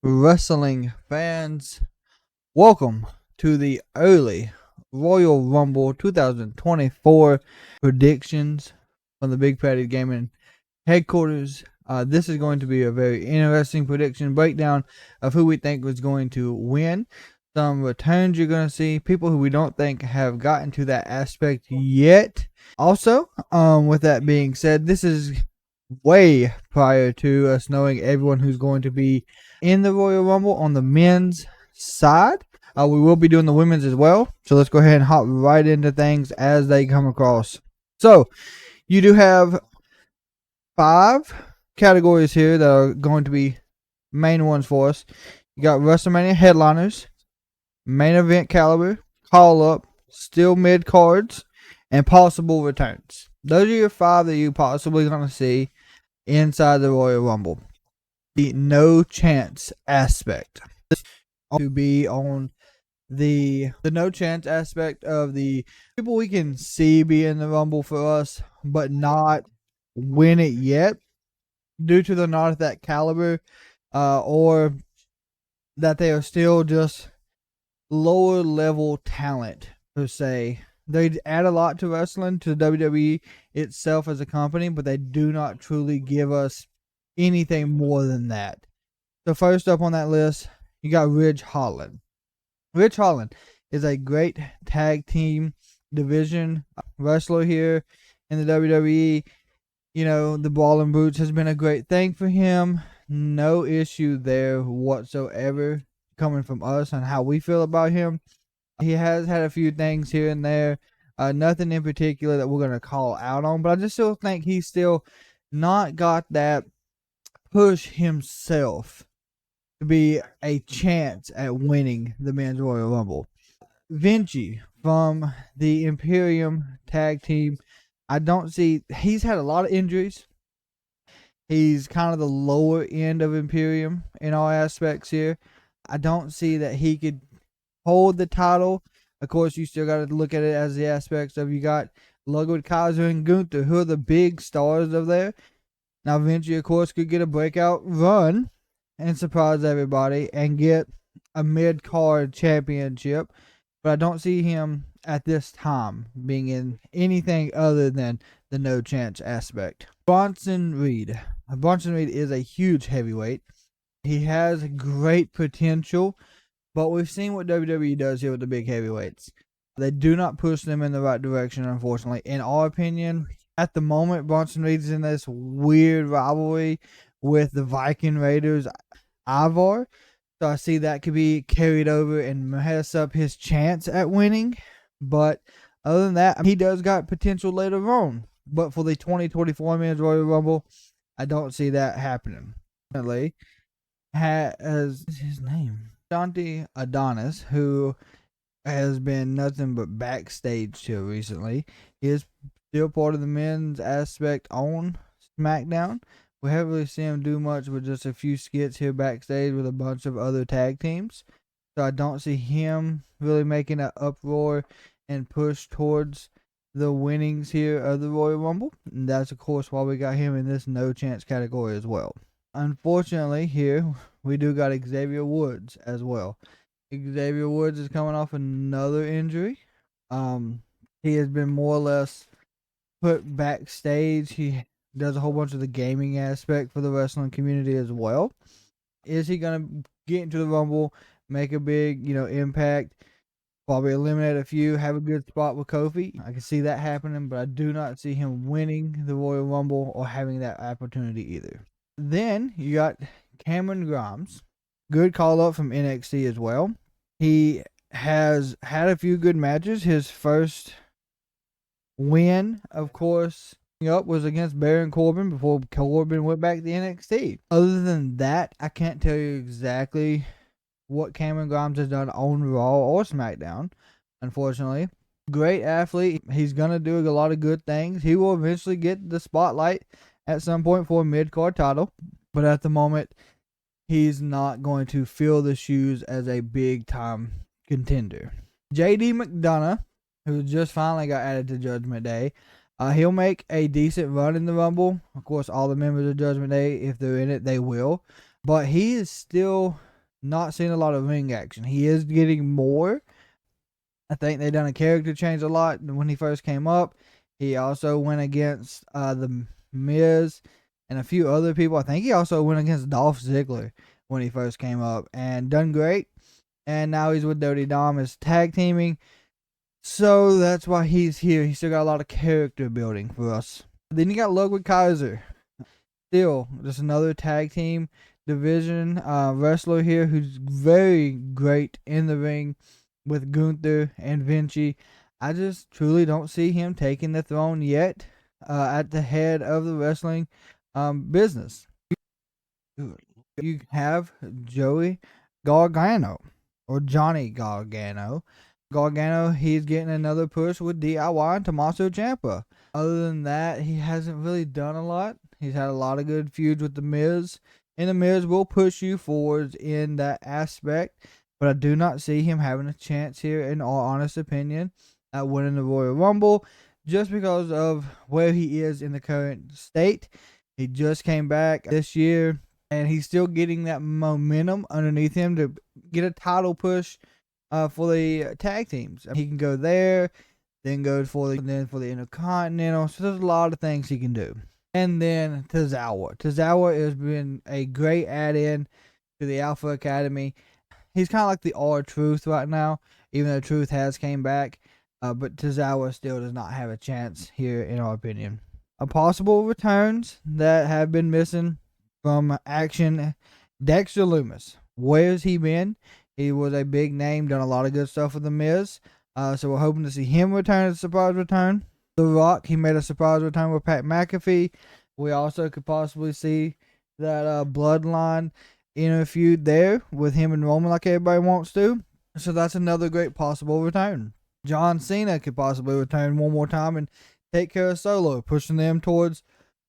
Wrestling fans, welcome to the early Royal Rumble 2024 predictions from the Big Patty Gaming headquarters. This is going to be a very interesting prediction breakdown of who we think was going to win. Some returns you're going to see, people who we don't think have gotten to that aspect yet. Also, with that being said, this is way prior to us knowing everyone who's going to be in the Royal Rumble on the men's side. We will be doing the women's as well. So let's go ahead and hop right into things as they come across. So you do have 5 categories here that are going to be main ones for us. You got WrestleMania headliners, main event caliber, call up, still mid cards, and possible returns. Those are your 5 that you're possibly going to see inside the Royal Rumble. The no chance aspect to be on the no chance aspect of the people we can see be in the Rumble for us, but not win it yet due to they're not at that caliber, or that they are still just lower level talent per se. They add a lot to wrestling, to WWE itself as a company, but they do not truly give us anything more than that. So first up on that list, you got Ridge Holland. Ridge Holland is a great tag team division wrestler here in the WWE. You know, the Brawling Brutes has been a great thing for him. No issue there whatsoever coming from us on how we feel about him. He has had a few things here and there. Nothing in particular that we're going to call out on, but I just still think he's still not got that push himself to be a chance at winning the men's Royal Rumble. Vinci from the Imperium tag team. I don't see, he's had a lot of injuries. He's kind of the lower end of Imperium in all aspects here. I don't see that he could hold the title. Of course, you still got to look at it as the aspects of you got Ludwig Kaiser and Gunther, who are the big stars of there. Now, Vinci, of course, could get a breakout run and surprise everybody and get a mid-card championship. But I don't see him at this time being in anything other than the no chance aspect. Bronson Reed. Bronson Reed is a huge heavyweight. He has great potential, but we've seen what WWE does here with the big heavyweights. They do not push them in the right direction, unfortunately. In our opinion, at the moment, Bronson Reed is in this weird rivalry with the Viking Raiders, Ivar. So I see that could be carried over and mess up his chance at winning. But other than that, he does got potential later on. But for the 2024 Men's Royal Rumble, I don't see that happening. Has his name? Dante Adonis, who has been nothing but backstage here recently. He is still part of the men's aspect on SmackDown. We haven't really seen him do much with just a few skits here backstage with a bunch of other tag teams. So I don't see him really making an uproar and push towards the winnings here of the Royal Rumble. And that's, of course, why we got him in this no chance category as well. Unfortunately, here we do got Xavier Woods as well. Xavier Woods is coming off another injury. He has been more or less put backstage. He does a whole bunch of the gaming aspect for the wrestling community as well. Is he going to get into the Rumble, make a big, impact, probably eliminate a few, have a good spot with Kofi? I can see that happening, but I do not see him winning the Royal Rumble or having that opportunity either. Then you got Cameron Grimes. Good call up from NXT as well. He has had a few good matches. His first win, of course, up was against Baron Corbin before Corbin went back to NXT. Other than that, I can't tell you exactly what Cameron Grimes has done on Raw or SmackDown, unfortunately. Great athlete. He's going to do a lot of good things. He will eventually get the spotlight at some point for a mid-card title, but at the moment, he's not going to fill the shoes as a big-time contender. JD McDonough, who just finally got added to Judgment Day, he'll make a decent run in the Rumble. Of course, all the members of Judgment Day, if they're in it, they will. But he is still not seeing a lot of ring action. He is getting more. I think they done a character change a lot when he first came up. He also went against the Miz and a few other people. I think he also went against Dolph Ziggler when he first came up and done great. And now he's with Dirty Dom as tag teaming. So that's why he's here. He still got a lot of character building for us. Then you got Ludwig Kaiser. Still, just another tag team division wrestler here who's very great in the ring with Gunther and Vinci. I just truly don't see him taking the throne yet at the head of the wrestling business. You have Joey Gargano or Johnny Gargano. Gargano, he's getting another push with DIY and Tommaso Ciampa. Other than that, he hasn't really done a lot. He's had a lot of good feuds with The Miz, and The Miz will push you forwards in that aspect, but I do not see him having a chance here, in all honest opinion, at winning the Royal Rumble, just because of where he is in the current state. He just came back this year, and he's still getting that momentum underneath him to get a title push for the tag teams. He can go there, then go for the Intercontinental. So there's a lot of things he can do. And then Tozawa. Tozawa has been a great add-in to the Alpha Academy. He's kind of like the R-Truth right now, even though Truth has came back. But Tozawa still does not have a chance here, in our opinion. A possible returns that have been missing from action, Dexter Lumis. Where's he been? He was a big name, done a lot of good stuff with The Miz. So we're hoping to see him return as a surprise return. The Rock, he made a surprise return with Pat McAfee. We also could possibly see that Bloodline inner feud there with him and Roman like everybody wants to. So that's another great possible return. John Cena could possibly return one more time and take care of Solo, pushing them towards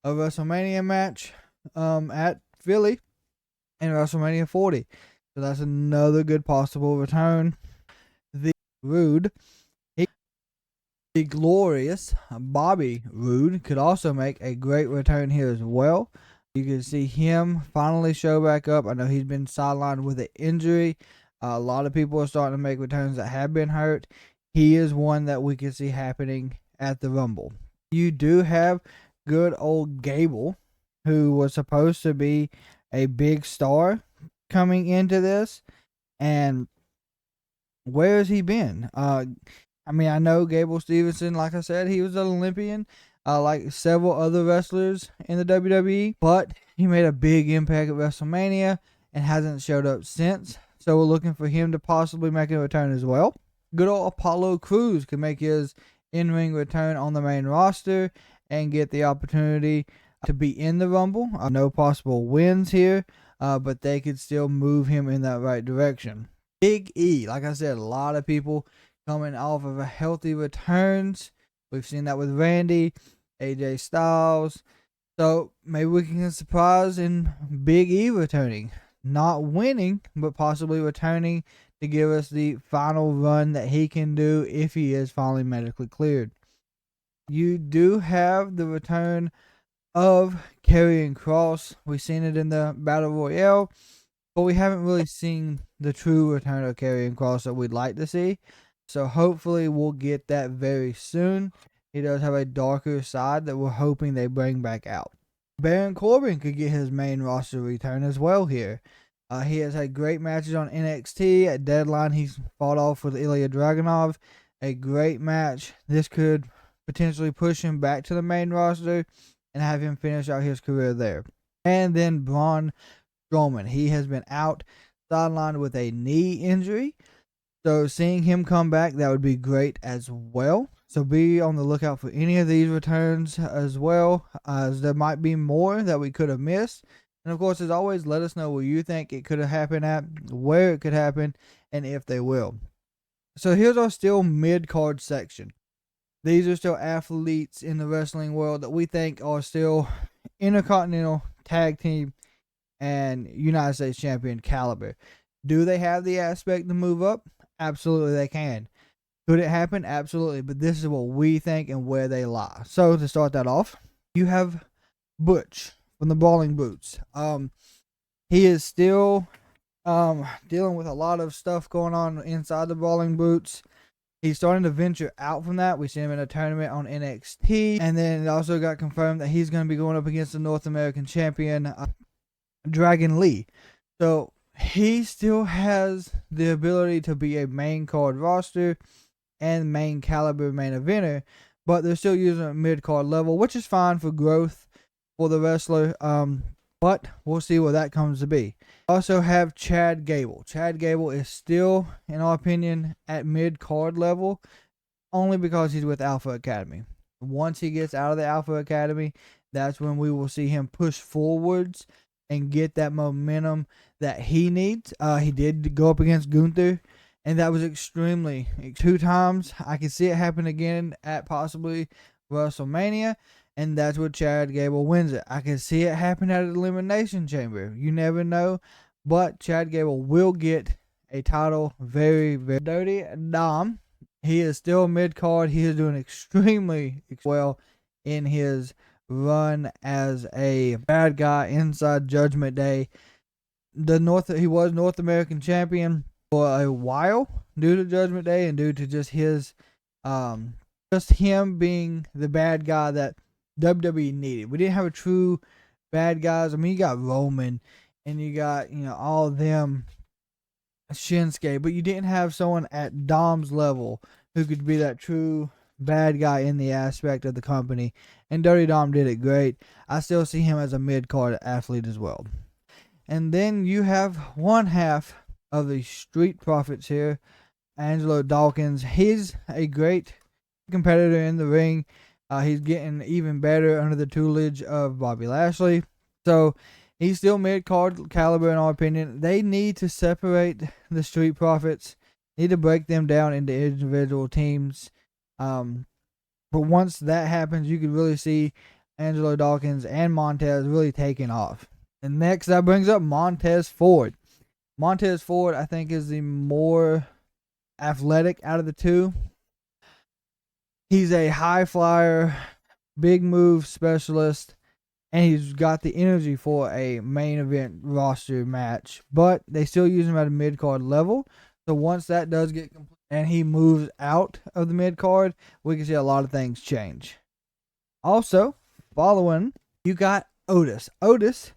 a WrestleMania match at Philly in WrestleMania 40. So that's another good possible return. The Roode, the glorious Bobby Roode could also make a great return here as well. You can see him finally show back up. I know he's been sidelined with an injury. A lot of people are starting to make returns that have been hurt. He is one that we can see happening at the Rumble. You do have good old Gable, who was supposed to be a big star coming into this, and where has he been? I know Gable Stevenson, like I said, he was an Olympian, like several other wrestlers in the WWE, but he made a big impact at WrestleMania and hasn't showed up since. So we're looking for him to possibly make a return as well. Good old Apollo Crews can make his in-ring return on the main roster and get the opportunity to be in the Rumble. No possible wins here, but they could still move him in that right direction. Big E, like I said, a lot of people coming off of a healthy returns. We've seen that with Randy, AJ Styles. So maybe we can get surprise in Big E returning. Not winning, but possibly returning to give us the final run that he can do if he is finally medically cleared. You do have the return of Karrion Kross. We've seen it in the Battle Royale, but we haven't really seen the true return of Karrion Kross that we'd like to see. So hopefully we'll get that very soon. He does have a darker side that we're hoping they bring back out. Baron Corbin could get his main roster return as well here. He has had great matches on NXT. At Deadline, he's fought off with Ilya Dragunov. A great match. This could potentially push him back to the main roster and have him finish out his career there. And then Braun Strowman. He has been out, sidelined with a knee injury. So seeing him come back, that would be great as well. So be on the lookout for any of these returns as well, as there might be more that we could have missed. And of course, as always, let us know where you think it could have happened at, where it could happen, and if they will. So here's our still mid-card section. These are still athletes in the wrestling world that we think are still Intercontinental Tag Team and United States Champion caliber. Do they have the aspect to move up? Absolutely they can. Could it happen? Absolutely. But this is what we think and where they lie. So to start that off, you have Butch from the Brawling Boots. He is still dealing with a lot of stuff going on inside the Brawling Brutes. He's starting to venture out from that. We see him in a tournament on NXT. And then it also got confirmed that he's going to be going up against the North American champion, Dragon Lee. So he still has the ability to be a main card roster and main caliber main eventer, but they're still using a mid card level, which is fine for growth for the wrestler. But we'll see what that comes to be. Also have Chad Gable. Chad Gable is still, in our opinion, at mid card level, only because he's with Alpha Academy. Once he gets out of the Alpha Academy, that's when we will see him push forwards and get that momentum that he needs. He did go up against Gunther, and that was extremely 2 times. I can see it happen again at possibly WrestleMania, and that's where Chad Gable wins it. I can see it happen at Elimination Chamber. You never know, but Chad Gable will get a title very, very dirty. Dom, he is still mid-card. He is doing extremely well in his run as a bad guy inside Judgment Day. He was North American champion for a while due to Judgment Day and due to just his just him being the bad guy that WWE needed. We didn't have a true bad guys. I mean, you got Roman and you got, all of them, Shinsuke, but you didn't have someone at Dom's level who could be that true bad guy in the aspect of the company. And Dirty Dom did it great. I still see him as a mid-card athlete as well. And then you have one half of the Street Profits here, Angelo Dawkins. He's a great competitor in the ring. He's getting even better under the tutelage of Bobby Lashley. So he's still mid-card caliber in our opinion. They need to separate the Street Profits. Need to break them down into individual teams. But once that happens, you could really see Angelo Dawkins and Montez really taking off. And next, that brings up Montez Ford. Montez Ford, I think, is the more athletic out of the two. He's a high flyer, big move specialist, and he's got the energy for a main event roster match. But they still use him at a mid-card level. So once that does get complete and he moves out of the mid-card, we can see a lot of things change. Also, following, you got Otis. Otis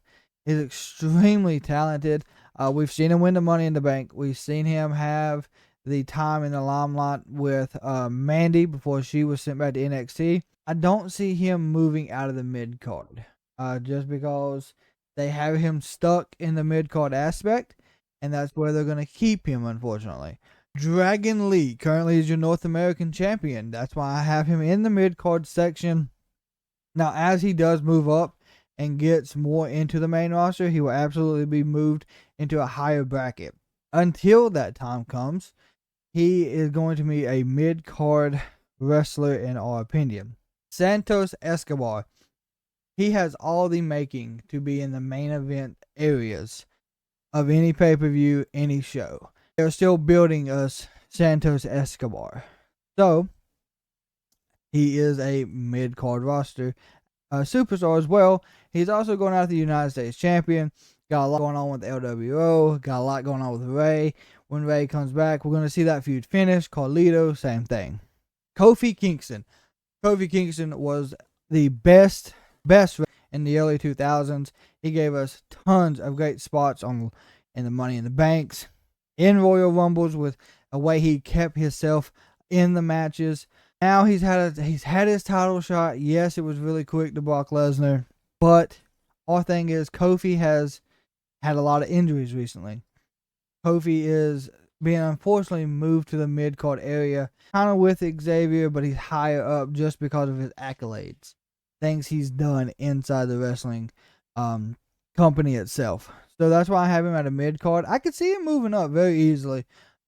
is extremely talented. We've seen him win the Money in the Bank. We've seen him have the time in the limelight with Mandy before she was sent back to NXT. I don't see him moving out of the mid-card just because they have him stuck in the mid-card aspect, and that's where they're going to keep him, unfortunately. Dragon Lee currently is your North American champion. That's why I have him in the mid-card section. Now, as he does move up and gets more into the main roster, he will absolutely be moved into a higher bracket. Until that time comes, he is going to be a mid-card wrestler in our opinion. Santos Escobar. He has all the making to be in the main event areas of any pay-per-view, any show. They're still building us Santos Escobar. So, he is a mid-card roster superstar as well. He's also going after the United States champion. Got a lot going on with LWO. Got a lot going on with Ray. When Ray comes back, we're going to see that feud finish. Carlito, same thing. Kofi Kingston. Kofi Kingston was the best in the early 2000s. He gave us tons of great spots in the Money in the Banks, in Royal Rumbles, with a way he kept himself in the matches. Now he's had his title shot. Yes, it was really quick to Brock Lesnar, but our thing is Kofi has had a lot of injuries recently. Kofi is being unfortunately moved to the mid-card area, kind of with Xavier, but he's higher up just because of his accolades, things he's done inside the wrestling company itself. So that's why I have him at a mid-card. I could see him moving up very easily,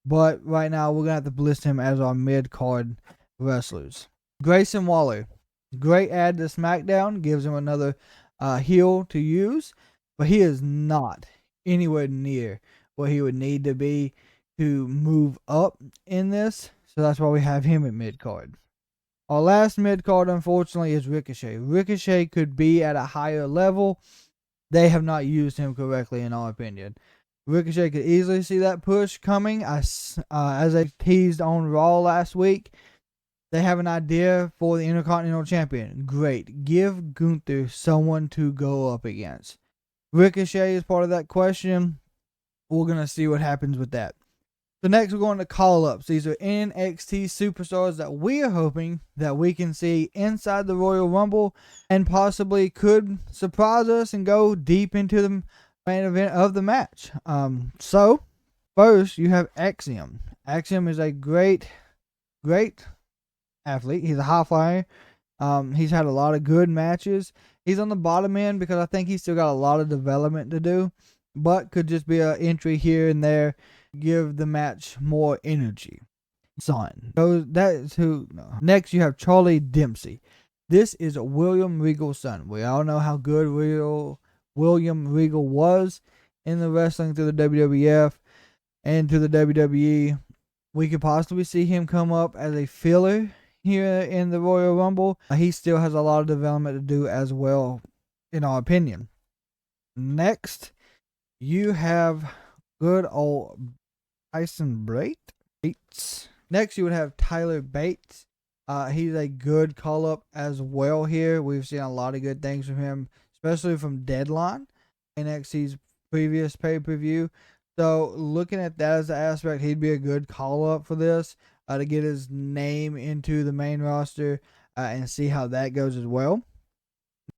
but right now we're going to have to list him as our mid-card wrestlers. Grayson Waller, great add to SmackDown, gives him another heel to use, but he is not anywhere near what he would need to be to move up in this, so that's why we have him at mid-card. Our last mid-card, unfortunately, is Ricochet. Ricochet could be at a higher level. They have not used him correctly, in our opinion. Ricochet could easily see that push coming. As I teased on Raw last week, they have an idea for the Intercontinental Champion. Great. Give Gunther someone to go up against. Ricochet is part of that question. We're going to see what happens with that. So next we're going to call-ups. These are NXT superstars that we are hoping that we can see inside the Royal Rumble and possibly could surprise us and go deep into the main event of the match. So first you have Axiom. Axiom is a great athlete. He's a high flyer. He's had a lot of good matches. He's on the bottom end because I think he's still got a lot of development to do, but could just be an entry here and there, give the match more energy. Son. So that's who. No. Next, you have Charlie Dempsey. This is William Regal's son. We all know how good William Regal was in the wrestling through the WWF and to the WWE. We could possibly see him come up as a filler here in the Royal Rumble. He still has a lot of development to do as well, in our opinion. Next, you have good old Tyson Bates. Next, you would have Tyler Bates. He's a good call-up as well here. We've seen a lot of good things from him, especially from Deadline, NXT's previous pay-per-view. So, looking at that as an aspect, he'd be a good call-up for this to get his name into the main roster and see how that goes as well.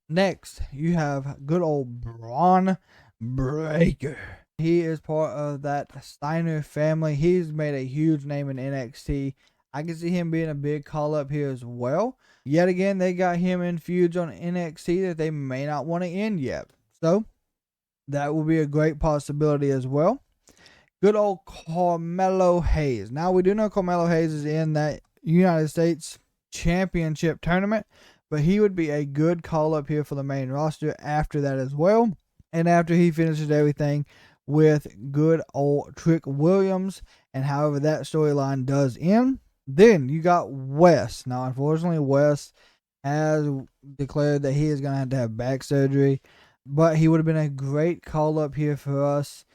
Next, you have good old Braun Breaker. He is part of that Steiner family. He's made a huge name in NXT. I can see him being a big call-up here as well. Yet again, they got him in feuds on NXT that they may not want to end yet. So, that will be a great possibility as well. Good old Carmelo Hayes. Now, we do know Carmelo Hayes is in that United States Championship tournament, but he would be a good call-up here for the main roster after that as well. And after he finishes everything with good old Trick Williams, and however that storyline does end, then you got Wes. Now, unfortunately, Wes has declared that he is going to have back surgery, but he would have been a great call-up here for us.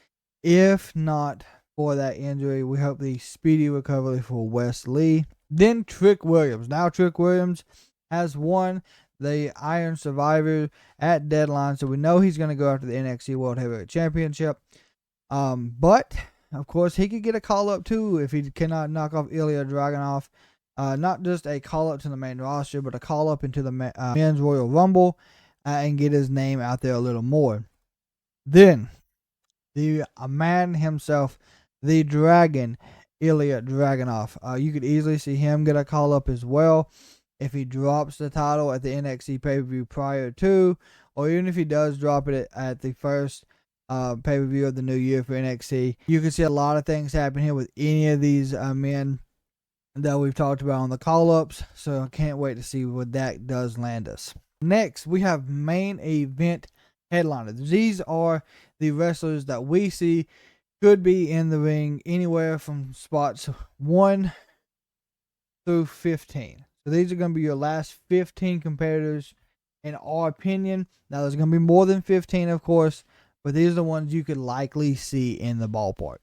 If not for that injury, we hope the speedy recovery for Wes Lee. Then Trick Williams. Now Trick Williams has won the Iron Survivor at Deadline, so we know he's going to go after the NXT World Heavyweight Championship. But, of course, he could get a call-up too if he cannot knock off Ilya Dragunov. Not just a call-up to the main roster, but a call-up into the Men's Royal Rumble and get his name out there a little more. Then, the man himself, the Dragon, Ilya Dragunov. You could easily see him get a call-up as well if he drops the title at the NXT pay-per-view prior to, or even if he does drop it at the first pay-per-view of the new year for NXT. You can see a lot of things happen here with any of these men that we've talked about on the call-ups, so I can't wait to see what that does land us. Next, we have main event headliners. These are the wrestlers that we see could be in the ring anywhere from spots 1 through 15. So these are going to be your last 15 competitors in our opinion. Now there's going to be more than 15, of course, but these are the ones you could likely see in the ballpark.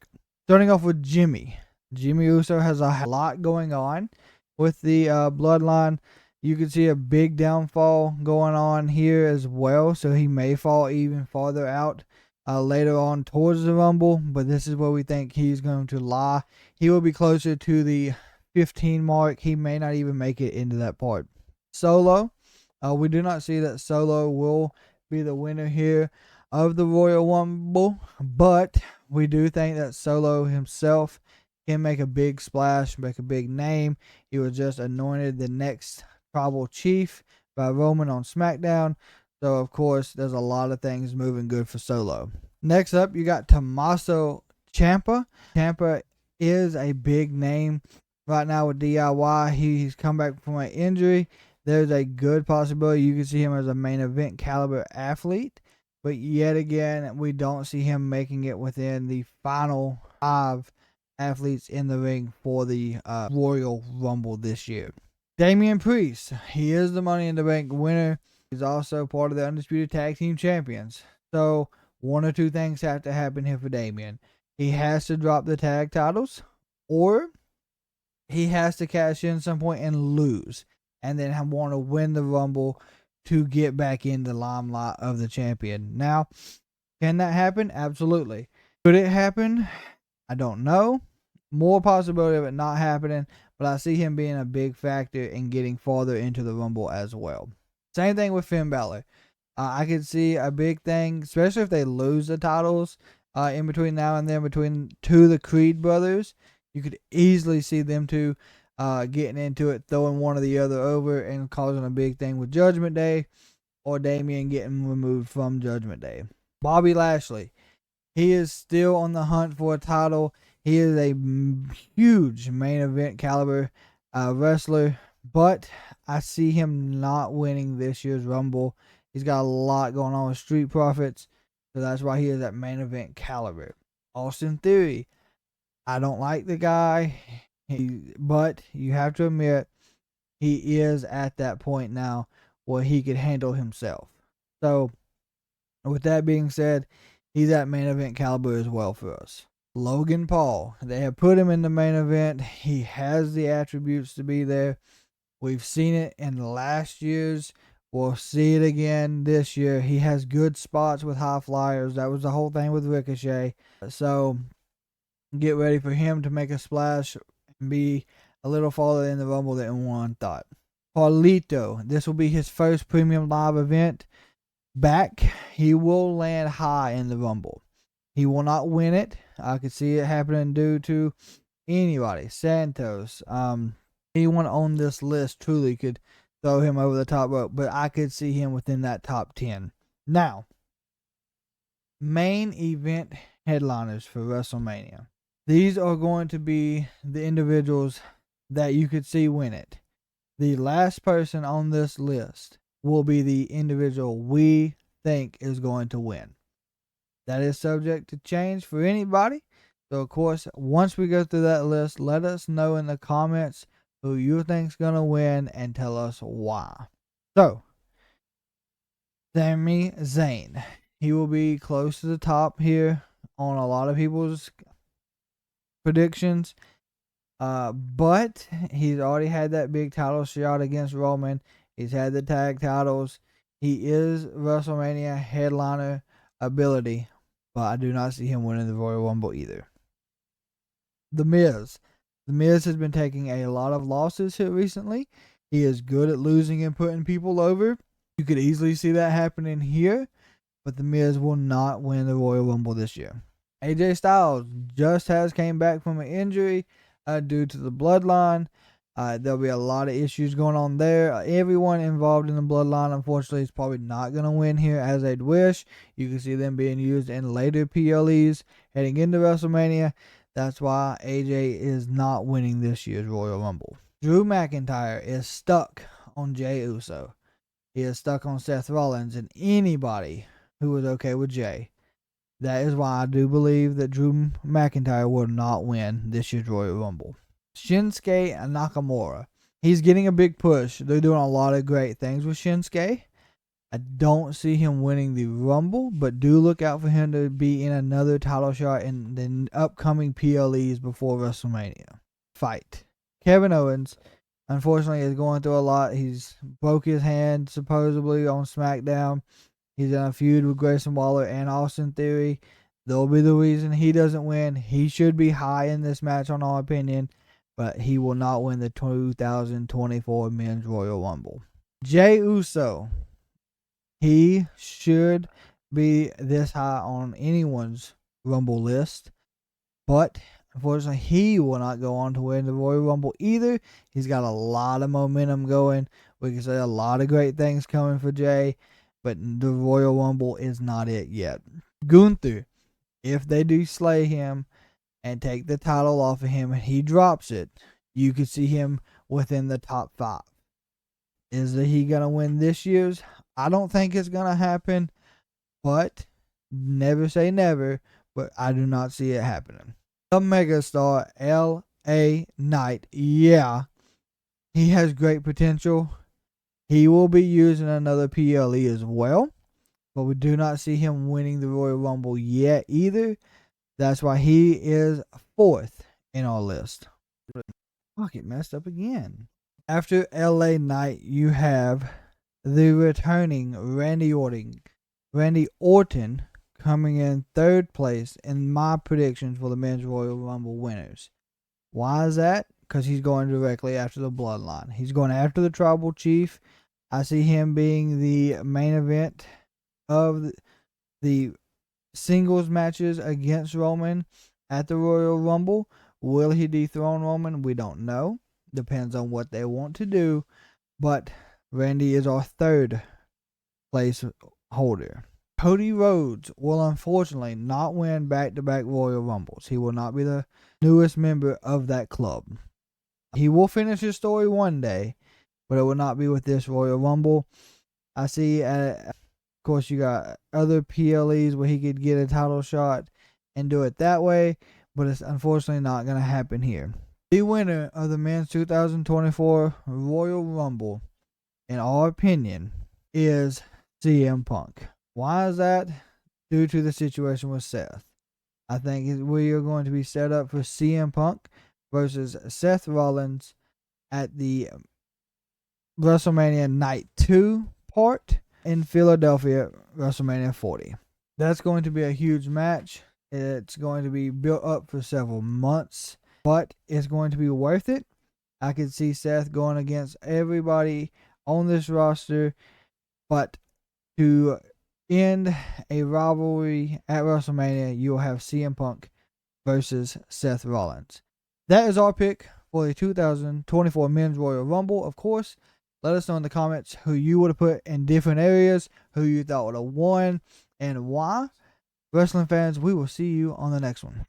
Starting off with Jimmy. Jimmy Uso has a lot going on with the bloodline. You can see a big downfall going on here as well, so he may fall even farther out later on towards the Rumble, but this is where we think he's going to lie. He will be closer to the 15 mark. He may not even make it into that part. Solo. We do not see that Solo will be the winner here of the Royal Rumble, but we do think that Solo himself can make a big splash, make a big name. He was just anointed the next Tribal Chief by Roman on SmackDown. So, of course, there's a lot of things moving good for Solo. Next up, you got Tommaso Ciampa. Ciampa is a big name right now with DIY. He's come back from an injury. There's a good possibility you can see him as a main event caliber athlete. But yet again, we don't see him making it within the final 5 athletes in the ring for the Royal Rumble this year. Damian Priest. He is the Money in the Bank winner. He's also part of the Undisputed Tag Team Champions. So one or two things have to happen here for Damian. He has to drop the tag titles, or he has to cash in some point and lose, and then want to win the Rumble to get back in the limelight of the champion. Now, can that happen? Absolutely. Could it happen? I don't know. More possibility of it not happening, but I see him being a big factor in getting farther into the Rumble as well. Same thing with Finn Balor. I could see a big thing, especially if they lose the titles in between now and then, between two of the Creed brothers. You could easily see them two getting into it, throwing one or the other over, and causing a big thing with Judgment Day, or Damian getting removed from Judgment Day. Bobby Lashley, he is still on the hunt for a title. He is a huge main event caliber wrestler, but I see him not winning this year's Rumble. He's got a lot going on with Street Profits, so that's why he is at main event caliber. Austin Theory, I don't like the guy, but you have to admit he is at that point now where he could handle himself. So, with that being said, he's at main event caliber as well for us. Logan Paul, they have put him in the main event. He has the attributes to be there. We've seen it in last year's. We'll see it again this year. He has good spots with high flyers. That was the whole thing with Ricochet. So get ready for him to make a splash and be a little farther in the Rumble than one thought. Carlito, this will be his first premium live event back. He will land high in the Rumble. He will not win it. I could see it happening due to anybody. Santos. Anyone on this list truly could throw him over the top rope, but I could see him within that top 10. Now, main event headliners for WrestleMania. These are going to be the individuals that you could see win it. The last person on this list will be the individual we think is going to win. That is subject to change for anybody. So, of course, once we go through that list, let us know in the comments who you think's going to win and tell us why. So, Sami Zayn. He will be close to the top here on a lot of people's predictions. But he's already had that big title shot against Roman. He's had the tag titles. He is WrestleMania headliner ability, but I do not see him winning the Royal Rumble either. The Miz. The Miz has been taking a lot of losses here recently. He is good at losing and putting people over. You could easily see that happening here, but The Miz will not win the Royal Rumble this year. AJ Styles just has came back from an injury due to the bloodline. There'll be a lot of issues going on there. Everyone involved in the bloodline, unfortunately, is probably not going to win here as they'd wish. You can see them being used in later PLEs heading into WrestleMania. That's why AJ is not winning this year's Royal Rumble. Drew McIntyre is stuck on Jey Uso. He is stuck on Seth Rollins and anybody who is okay with Jey. That is why I do believe that Drew McIntyre will not win this year's Royal Rumble. Shinsuke Nakamura. He's getting a big push. They're doing a lot of great things with Shinsuke. I don't see him winning the Rumble, but do look out for him to be in another title shot in the upcoming PLEs before WrestleMania. Fight. Kevin Owens, unfortunately, is going through a lot. He's broke his hand, supposedly, on SmackDown. He's in a feud with Grayson Waller and Austin Theory. That'll be the reason he doesn't win. He should be high in this match, on our opinion, but he will not win the 2024 Men's Royal Rumble. Jey Uso. He should be this high on anyone's Rumble list, but unfortunately, he will not go on to win the Royal Rumble either. He's got a lot of momentum going. We can say a lot of great things coming for Jey, but the Royal Rumble is not it yet. Gunther, if they do slay him and take the title off of him and he drops it, you could see him within the top 5. Is he going to win this year's? I don't think it's going to happen, but never say never, but I do not see it happening. The megastar LA Knight, yeah, he has great potential. He will be using another PLE as well. but we do not see him winning the Royal Rumble yet either. That's why he is 4th in our list. Fuck, it messed up again. After LA Knight, you have the returning Randy Orton coming in 3rd place in my predictions for the Men's Royal Rumble winners. Why is that? Because he's going directly after the Bloodline. He's going after the Tribal Chief. I see him being the main event of the singles matches against Roman at the Royal Rumble. Will he dethrone Roman? We don't know. Depends on what they want to do. But Randy is our 3rd place holder. Cody Rhodes will unfortunately not win back-to-back Royal Rumbles. He will not be the newest member of that club. He will finish his story one day, but it will not be with this Royal Rumble. I see, of course, you got other PLEs where he could get a title shot and do it that way, but it's unfortunately not going to happen here. The winner of the Men's 2024 Royal Rumble, in our opinion, is CM Punk. Why is that? Due to the situation with Seth. I think we are going to be set up for CM Punk versus Seth Rollins at the WrestleMania Night 2 part in Philadelphia, WrestleMania 40. That's going to be a huge match. It's going to be built up for several months, but it's going to be worth it. I could see Seth going against everybody on this roster, but to end a rivalry at WrestleMania, you'll have CM Punk versus Seth Rollins. That is our pick for the 2024 Men's Royal Rumble. Of course, let us know in the comments who you would have put in different areas, who you thought would have won, and why. Wrestling fans, we will see you on the next one.